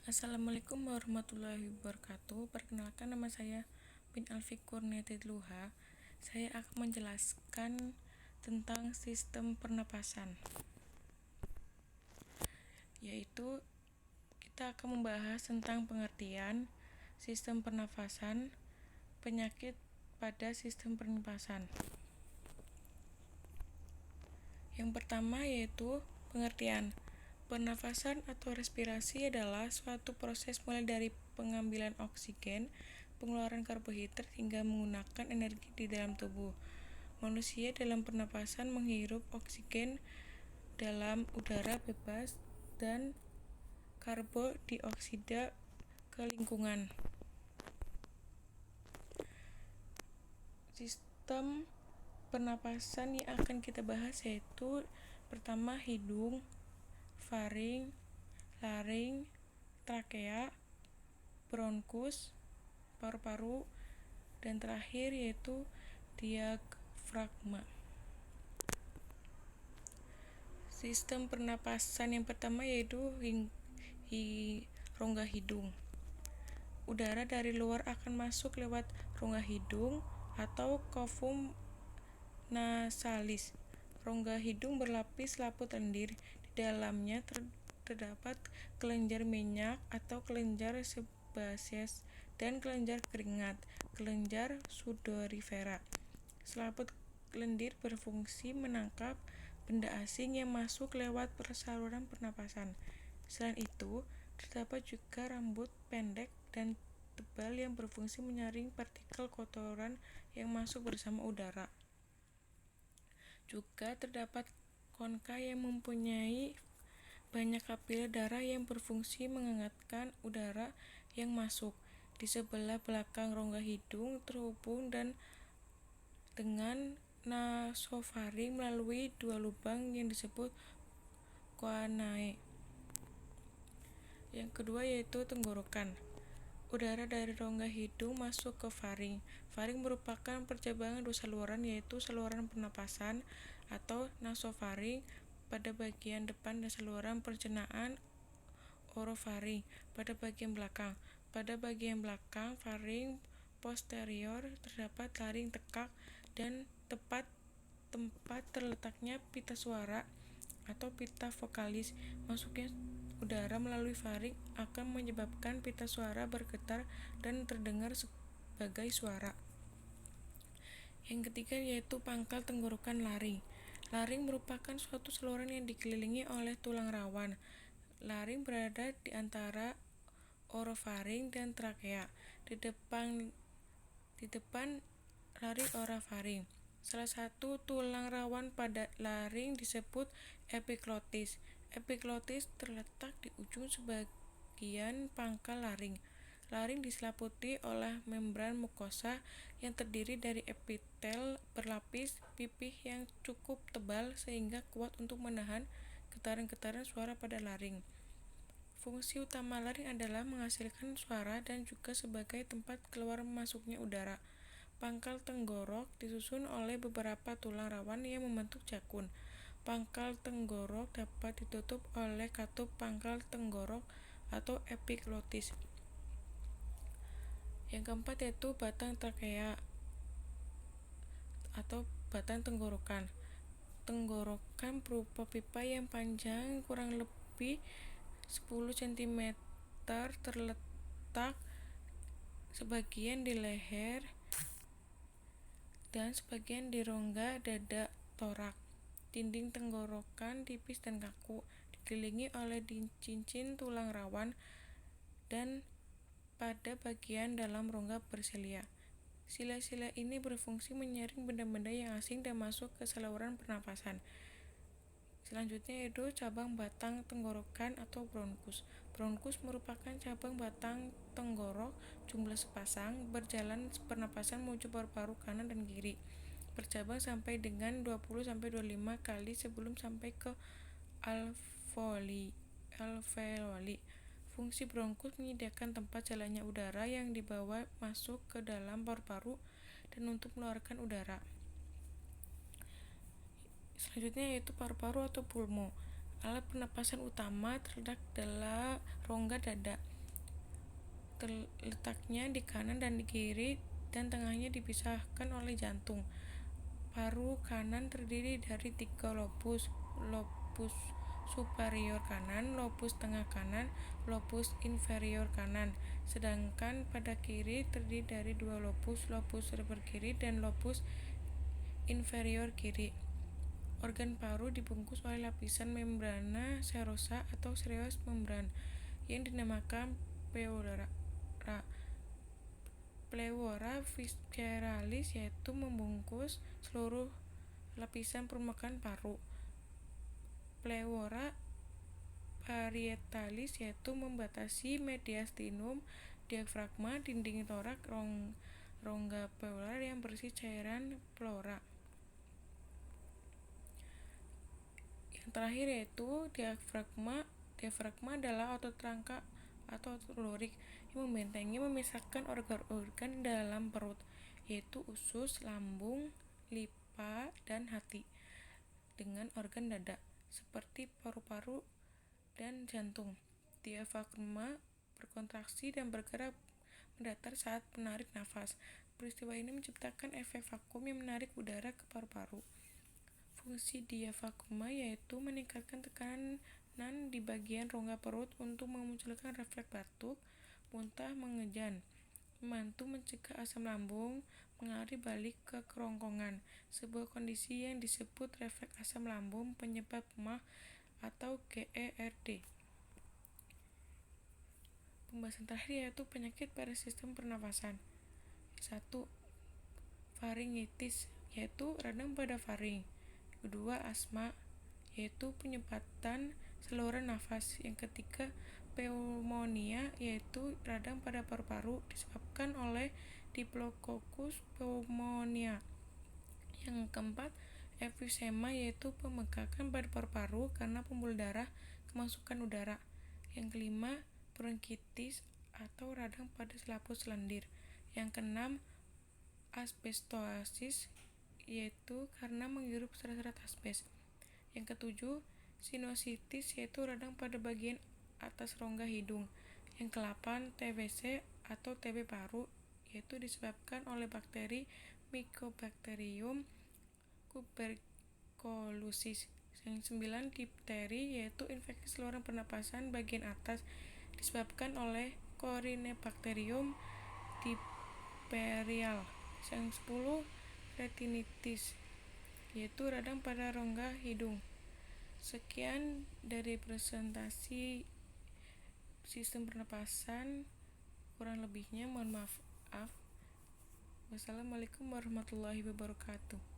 Assalamualaikum warahmatullahi wabarakatuh. Perkenalkan, nama saya bin Alfi Kurniatidluha. Saya akan menjelaskan tentang sistem pernapasan, yaitu kita akan membahas tentang pengertian sistem pernafasan, penyakit pada sistem pernapasan. Yang pertama yaitu pengertian. Pernafasan atau respirasi adalah suatu proses mulai dari pengambilan oksigen, pengeluaran karbohidrat hingga menggunakan energi di dalam tubuh. Manusia dalam pernapasan menghirup oksigen dalam udara bebas dan karbodioksida ke lingkungan. Sistem pernapasan yang akan kita bahas yaitu pertama hidung, faring, laring, trakea, bronkus, paru-paru, dan terakhir yaitu diafragma. Sistem pernapasan yang pertama yaitu rongga hidung. Udara dari luar akan masuk lewat rongga hidung atau cavum nasalis. Rongga hidung berlapis laput lendir. Di dalamnya terdapat kelenjar minyak atau kelenjar sebasius dan kelenjar keringat, kelenjar sudorifera. Selaput lendir berfungsi menangkap benda asing yang masuk lewat saluran pernapasan. Selain itu, terdapat juga rambut pendek dan tebal yang berfungsi menyaring partikel kotoran yang masuk bersama udara. Juga terdapat konka yang mempunyai banyak kapiler darah yang berfungsi menghangatkan udara yang masuk. Di sebelah belakang rongga hidung terhubung dengan nasofaring melalui dua lubang yang disebut choanae. Yang kedua yaitu tenggorokan. Udara dari rongga hidung masuk ke faring. Faring merupakan percabangan dua saluran, yaitu saluran pernapasan atau nasofaring pada bagian depan dan saluran pencernaan orofaring pada bagian belakang. Pada bagian belakang faring posterior terdapat laring tekak dan tempat terletaknya pita suara atau pita vokalis. Masuknya udara melalui faring akan menyebabkan pita suara bergetar dan terdengar sebagai suara. Yang ketiga yaitu pangkal tenggorokan laring. Laring merupakan suatu saluran yang dikelilingi oleh tulang rawan. Laring berada di antara orofaring dan trakea. Di depan laring orofaring. Salah satu tulang rawan pada laring disebut epiglotis. Epiglotis terletak di ujung sebagian pangkal laring. Laring diselimuti oleh membran mukosa yang terdiri dari epitel berlapis pipih yang cukup tebal sehingga kuat untuk menahan getaran-getaran suara pada laring. Fungsi utama laring adalah menghasilkan suara dan juga sebagai tempat keluar masuknya udara. Pangkal tenggorok disusun oleh beberapa tulang rawan yang membentuk jakun. Pangkal tenggorok dapat ditutup oleh katup pangkal tenggorok atau epiglotis. Yang keempat yaitu batang trakea atau batang tenggorokan. Tenggorokan berupa pipa yang panjang kurang lebih 10 cm terletak sebagian di leher dan sebagian di rongga dada torak. Dinding tenggorokan tipis dan kaku, dikelilingi oleh cincin tulang rawan dan pada bagian dalam rongga bersilia. Sila-sila ini berfungsi menyaring benda-benda yang asing dan masuk ke saluran pernapasan. Selanjutnya yaitu cabang batang tenggorokan atau bronkus. Bronkus merupakan cabang batang tenggorok jumlah sepasang berjalan pernapasan menuju paru-paru kanan dan kiri. Bercabang sampai dengan 20-25 kali sebelum sampai ke alveoli. Fungsi bronkus menyediakan tempat jalannya udara yang dibawa masuk ke dalam paru-paru dan untuk mengeluarkan udara. Selanjutnya yaitu paru-paru atau pulmo. Alat pernapasan utama terletak dalam rongga dada. letaknya di kanan dan di kiri, dan tengahnya dipisahkan oleh jantung. Paru kanan terdiri dari 3 lobus: lobus superior kanan, lobus tengah kanan, lobus inferior kanan. Sedangkan pada kiri terdiri dari 2 lobus: lobus superior kiri dan lobus inferior kiri. Organ paru dibungkus oleh lapisan membrana serosa atau serous membran yang dinamakan pleura. Pleura visceralis yaitu membungkus seluruh lapisan permukaan paru. Pleura parietalis yaitu membatasi mediastinum, diafragma, dinding torak, rongga pleural yang berisi cairan pleura. Yang terakhir yaitu diafragma. Diafragma adalah otot rangka atau otot lurik yang membentengi memisahkan organ-organ dalam perut, yaitu usus, lambung, limpa, dan hati, dengan organ dada seperti paru-paru dan jantung. Diafragma berkontraksi dan bergerak mendatar saat menarik nafas. Peristiwa ini menciptakan efek vakum yang menarik udara ke paru-paru. Fungsi diafragma yaitu meningkatkan tekanan di bagian rongga perut untuk memunculkan refleks batuk, muntah, mengejan, membantu mencegah asam lambung mengalir balik ke kerongkongan, sebuah kondisi yang disebut refleks asam lambung penyebab MAH atau GERD. Pembahasan terakhir yaitu penyakit pada sistem pernafasan. 1. Faringitis, yaitu radang pada faring. 2. Asma, yaitu penyumbatan saluran nafas. Yang ketiga, pneumonia, yaitu radang pada paru-paru disebabkan oleh Diplococcus pneumonia. Yang keempat, emfisema, yaitu pembengkakan pada paru-paru karena pembuluh darah kemasukan udara. Yang kelima, bronkitis atau radang pada selaput lendir. Yang keenam, asbestosis, yaitu karena menghirup serat-serat asbes. Yang ketujuh, sinusitis, yaitu radang pada bagian atas rongga hidung. Yang kedelapan, TBC atau TB paru, yaitu disebabkan oleh bakteri Mycobacterium tuberculosis. Yang sembilan, difteri, yaitu infeksi saluran pernapasan bagian atas disebabkan oleh Corynebacterium diphtherial. Yang 10, retinitis, yaitu radang pada rongga hidung. Sekian dari presentasi sistem pernapasan, kurang lebihnya mohon maaf. Wassalamualaikum warahmatullahi wabarakatuh.